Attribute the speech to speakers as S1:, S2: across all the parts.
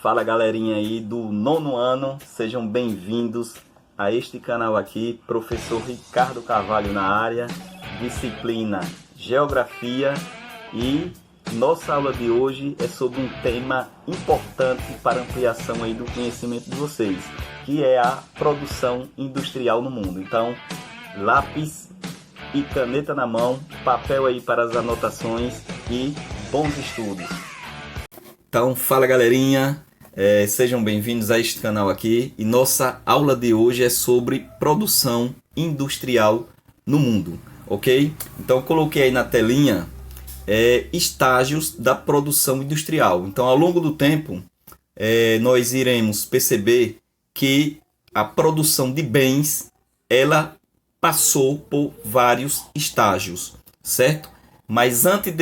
S1: Fala galerinha aí do nono ano, sejam bem-vindos a este canal aqui, professor Ricardo Carvalho na área, disciplina Geografia, e nossa aula de hoje é sobre um tema importante para ampliação aí do conhecimento de vocês, que é a produção industrial no mundo. Então, lápis e caneta na mão, papel aí para as anotações e bons estudos. Então, fala galerinha, sejam bem-vindos a este canal aqui, e nossa aula de hoje é sobre produção industrial no mundo, ok? Então, eu coloquei aí na telinha estágios da produção industrial. Então, ao longo do tempo, nós iremos perceber que a produção de bens, ela passou por vários estágios, certo? Mas antes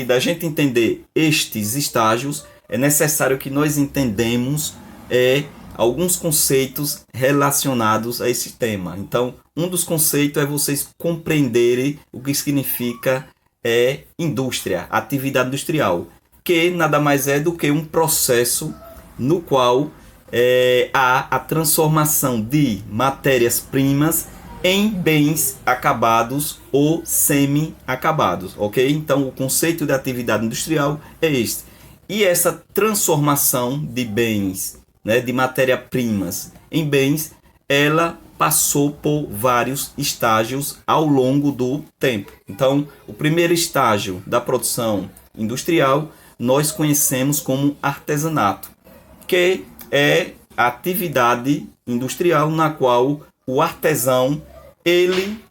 S1: da gente entender estes estágios, é necessário que nós entendemos alguns conceitos relacionados a esse tema. Então, um dos conceitos é vocês compreenderem o que significa indústria, atividade industrial, que nada mais é do que um processo no qual há a transformação de matérias-primas em bens acabados ou semi-acabados, ok? Então, o conceito de atividade industrial é este. E essa transformação de bens, de matéria-primas em bens, ela passou por vários estágios ao longo do tempo. Então, o primeiro estágio da produção industrial nós conhecemos como artesanato, que é a atividade industrial na qual o artesão ele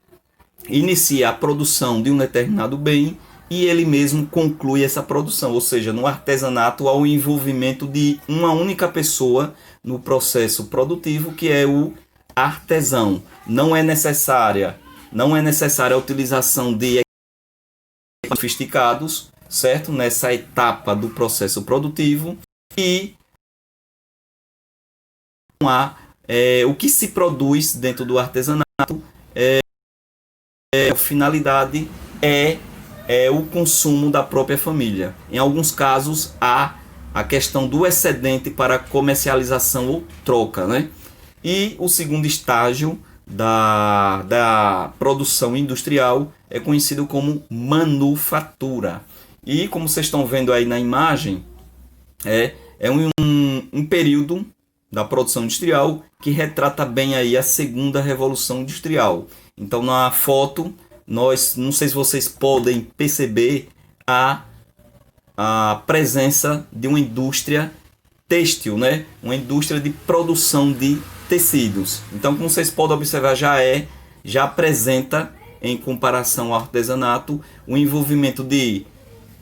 S1: inicia a produção de um determinado bem e ele mesmo conclui essa produção, ou seja, no artesanato há o envolvimento de uma única pessoa no processo produtivo, que é o artesão. Não é necessária a utilização de equipamentos sofisticados, certo? Nessa etapa do processo produtivo, e o que se produz dentro do artesanato, a finalidade é o consumo da própria família. Em alguns casos há a questão do excedente para comercialização ou troca, E o segundo estágio da produção industrial é conhecido como manufatura. E como vocês estão vendo aí na imagem, é um período da produção industrial que retrata bem aí a segunda revolução industrial. Então, na foto, não sei se vocês podem perceber a presença de uma indústria têxtil, uma indústria de produção de tecidos. Então, como vocês podem observar, já apresenta, em comparação ao artesanato, o envolvimento de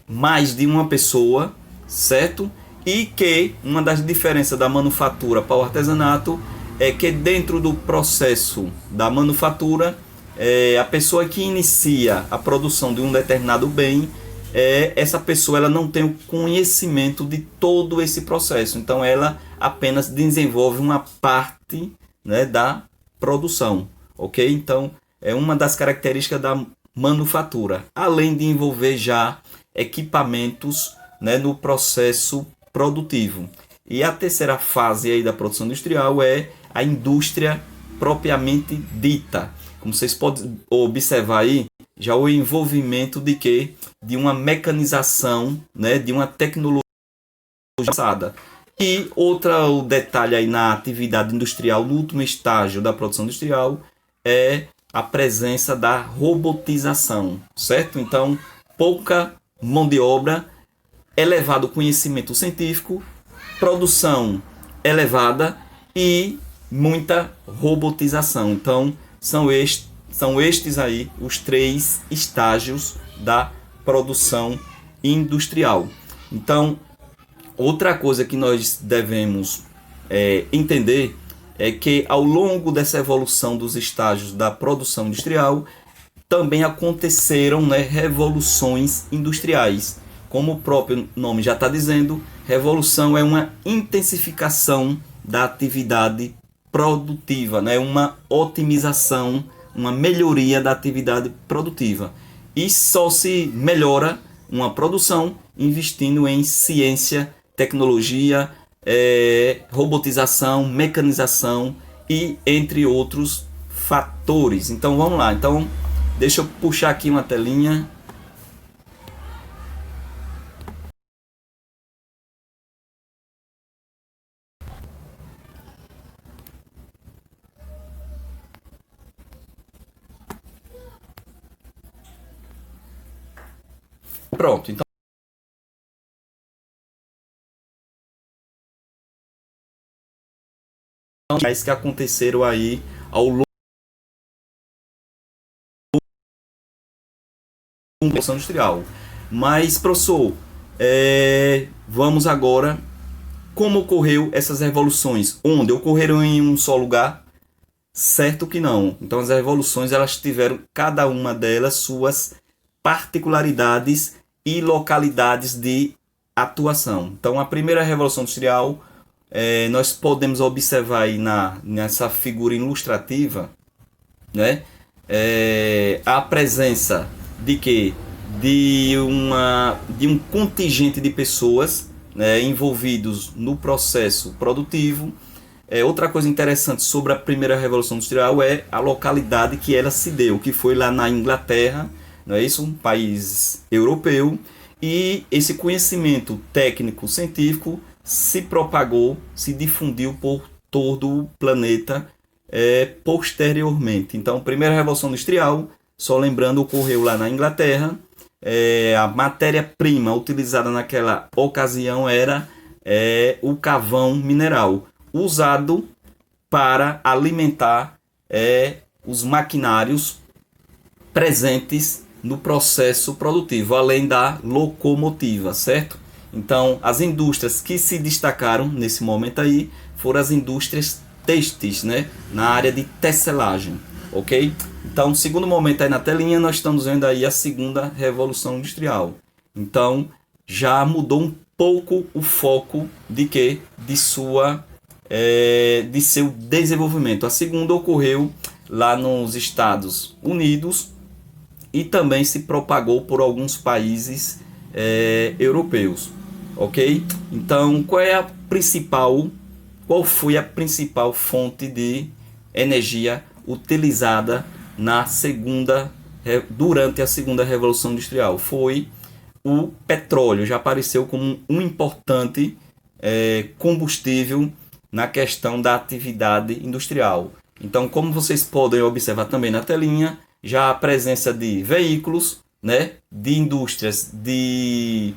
S1: mais de uma pessoa, certo? E que uma das diferenças da manufatura para o artesanato é que dentro do processo da manufatura, a pessoa que inicia a produção de um determinado bem, essa pessoa ela não tem o conhecimento de todo esse processo. Então ela apenas desenvolve uma parte, da produção, ok? Então é uma das características da manufatura, além de envolver já equipamentos, no processo produtivo. E a terceira fase aí da produção industrial é a indústria propriamente dita. Como vocês podem observar aí, já o envolvimento de uma mecanização, de uma tecnologia avançada. E outro detalhe aí na atividade industrial, no último estágio da produção industrial, é a presença da robotização, certo? Então, pouca mão de obra, elevado conhecimento científico, produção elevada e muita robotização. Então, são estes aí os três estágios da produção industrial. Então, outra coisa que nós devemos entender é que ao longo dessa evolução dos estágios da produção industrial, também aconteceram revoluções industriais. Como o próprio nome já está dizendo, revolução é uma intensificação da atividade produtiva, uma otimização, uma melhoria da atividade produtiva. E só se melhora uma produção investindo em ciência, tecnologia, robotização, mecanização e entre outros fatores. Então vamos lá. Então deixa eu puxar aqui uma telinha. Pronto, então que aconteceram aí ao longo da Revolução Industrial. Mas, professor, vamos agora, como ocorreu essas revoluções? Onde? Ocorreram em um só lugar? Certo que não. Então as revoluções, elas tiveram, cada uma delas, suas particularidades e localidades de atuação. Então a primeira revolução industrial, nós podemos observar aí nessa figura ilustrativa, né, a presença de que de um contingente de pessoas, né, envolvidos no processo produtivo. Outra coisa interessante sobre a primeira revolução industrial é a localidade que ela se deu, que foi lá na Inglaterra, não é isso? Um país europeu, e esse conhecimento técnico científico se propagou, se difundiu por todo o planeta posteriormente. Então, a primeira revolução industrial, só lembrando, ocorreu lá na Inglaterra. A matéria-prima utilizada naquela ocasião era o carvão mineral, usado para alimentar os maquinários presentes no processo produtivo, além da locomotiva, certo? Então, as indústrias que se destacaram nesse momento aí foram as indústrias têxteis, né? Na área de tecelagem, ok? Então, segundo momento aí na telinha, nós estamos vendo aí a segunda revolução industrial. Então, já mudou um pouco o foco de quê? De seu desenvolvimento. A segunda ocorreu lá nos Estados Unidos e também se propagou por alguns países europeus, ok? Então, qual foi a principal fonte de energia utilizada durante a segunda revolução industrial? Foi o petróleo. Já apareceu como um importante combustível na questão da atividade industrial. Então, como vocês podem observar também na telinha, já a presença de veículos, né, de indústrias de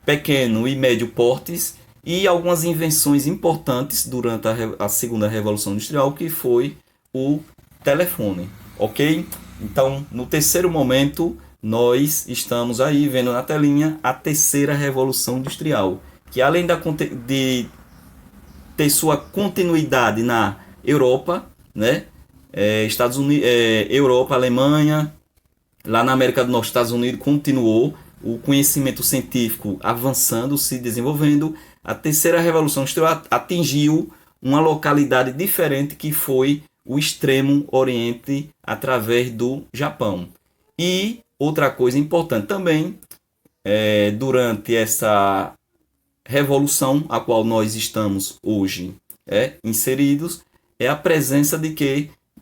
S1: pequeno e médio portes e algumas invenções importantes durante a segunda revolução industrial, que foi o telefone, ok? Então, no terceiro momento, nós estamos aí vendo na telinha a terceira revolução industrial, que além de ter sua continuidade na Europa, né? Estados Unidos, Europa, Alemanha, lá na América do Norte, Estados Unidos, continuou o conhecimento científico avançando, se desenvolvendo. A terceira revolução industrial atingiu uma localidade diferente, que foi o extremo oriente, através do Japão. E outra coisa importante também, durante essa revolução a qual nós estamos hoje inseridos, é a presença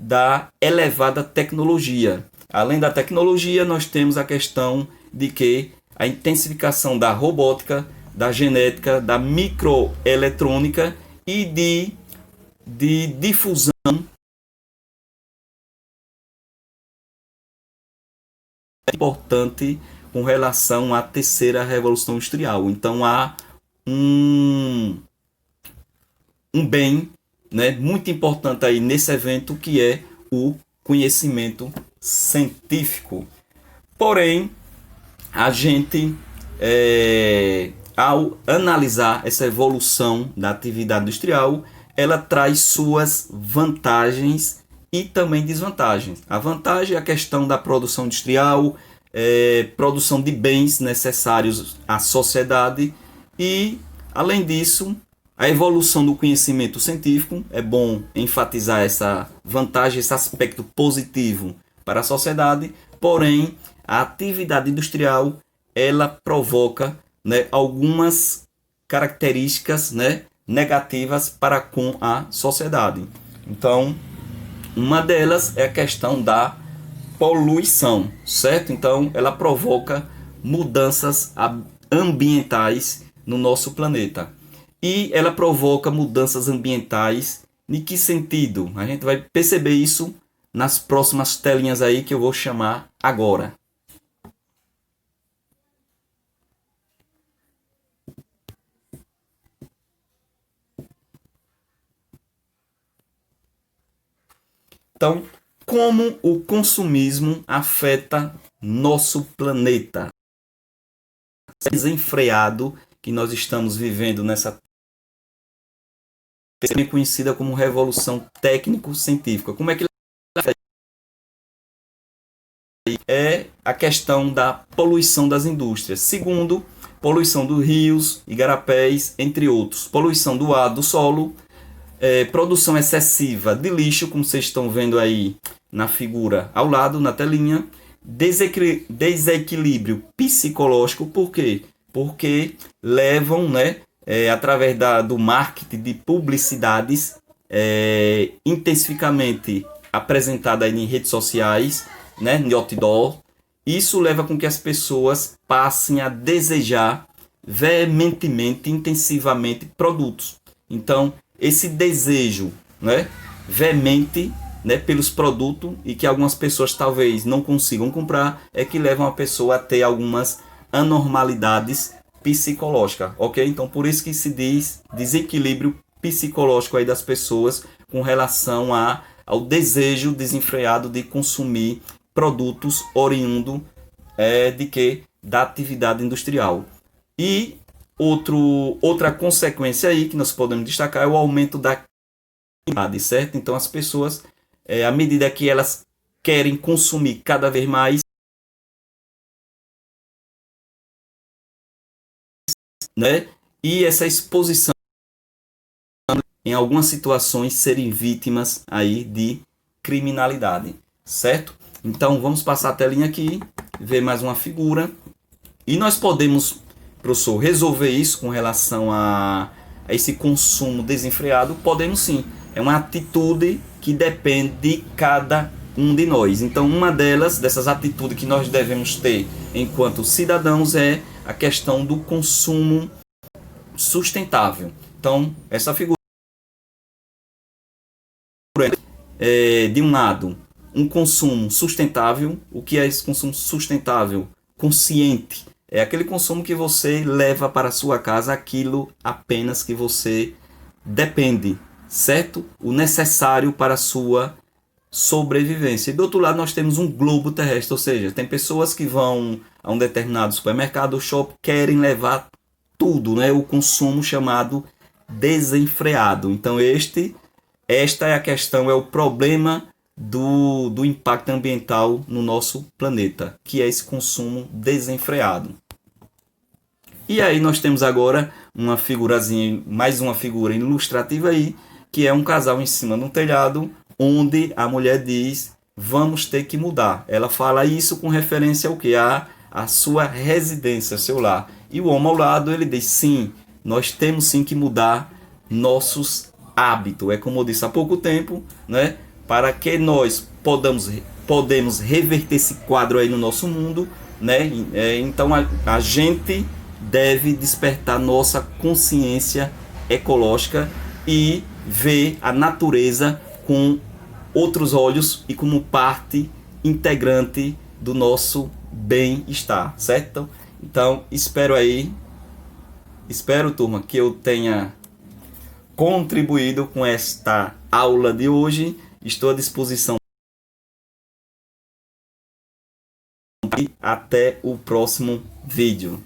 S1: da elevada tecnologia. Além da tecnologia, nós temos a questão de que a intensificação da robótica, da genética, da microeletrônica e de difusão importante com relação à terceira revolução industrial. Então há um bem, né, muito importante aí nesse evento, que é o conhecimento científico. Porém, a gente, ao analisar essa evolução da atividade industrial, ela traz suas vantagens e também desvantagens. A vantagem é a questão da produção industrial, produção de bens necessários à sociedade e, além disso, a evolução do conhecimento científico. É bom enfatizar essa vantagem, esse aspecto positivo para a sociedade. Porém, a atividade industrial, ela provoca, né, algumas características, né, negativas para com a sociedade. Então, uma delas é a questão da poluição, certo? Então, ela provoca mudanças ambientais no nosso planeta. E ela provoca mudanças ambientais em que sentido? A gente vai perceber isso nas próximas telinhas aí que eu vou chamar agora. Então, como o consumismo afeta nosso planeta? Desenfreado que nós estamos vivendo nessa também conhecida como revolução técnico-científica. Como é que é a questão da poluição das indústrias? Segundo, poluição dos rios, igarapés, entre outros. Poluição do ar, do solo, produção excessiva de lixo, como vocês estão vendo aí na figura ao lado, na telinha. Desequilíbrio psicológico, por quê? Porque levam, através do marketing de publicidades intensificamente apresentada em redes sociais, em outdoor, isso leva com que as pessoas passem a desejar veementemente, intensivamente produtos. Então, esse desejo veemente pelos produtos e que algumas pessoas talvez não consigam comprar é que levam a pessoa a ter algumas anormalidades psicológicas, ok? Então, por isso que se diz desequilíbrio psicológico aí das pessoas com relação ao desejo desenfreado de consumir produtos oriundos da atividade industrial. E outra consequência aí que nós podemos destacar é o aumento da criminalidade, certo? Então as pessoas, à medida que elas querem consumir cada vez mais, e essa exposição em algumas situações serem vítimas aí de criminalidade, certo? Então vamos passar a telinha aqui, ver mais uma figura. E nós podemos, professor, resolver isso com relação a esse consumo desenfreado? Podemos sim. É uma atitude que depende de cada um de nós. Então uma dessas atitudes que nós devemos ter enquanto cidadãos é a questão do consumo sustentável. Então essa figura de um lado, um consumo sustentável. O que é esse consumo sustentável? Consciente. É aquele consumo que você leva para a sua casa aquilo apenas que você depende, certo? O necessário para a sua sobrevivência. E do outro lado nós temos um globo terrestre, ou seja, tem pessoas que vão a um determinado supermercado ou shopping, querem levar tudo, o consumo chamado desenfreado. Então esta é a questão, é o problema do impacto ambiental no nosso planeta, que é esse consumo desenfreado. E aí nós temos agora uma figurazinha, mais uma figura ilustrativa aí, que é um casal em cima de um telhado, onde a mulher diz, vamos ter que mudar. Ela fala isso com referência ao que? A sua residência, seu lar. E o homem ao lado, ele diz, sim, nós temos sim que mudar nossos hábitos. É como eu disse há pouco tempo, para que nós podemos reverter esse quadro aí no nosso mundo, então a gente deve despertar nossa consciência ecológica e ver a natureza com outros olhos e como parte integrante do nosso bem-estar, certo? Então espero, turma, que eu tenha contribuído com esta aula de hoje. Estou à disposição. E até o próximo vídeo.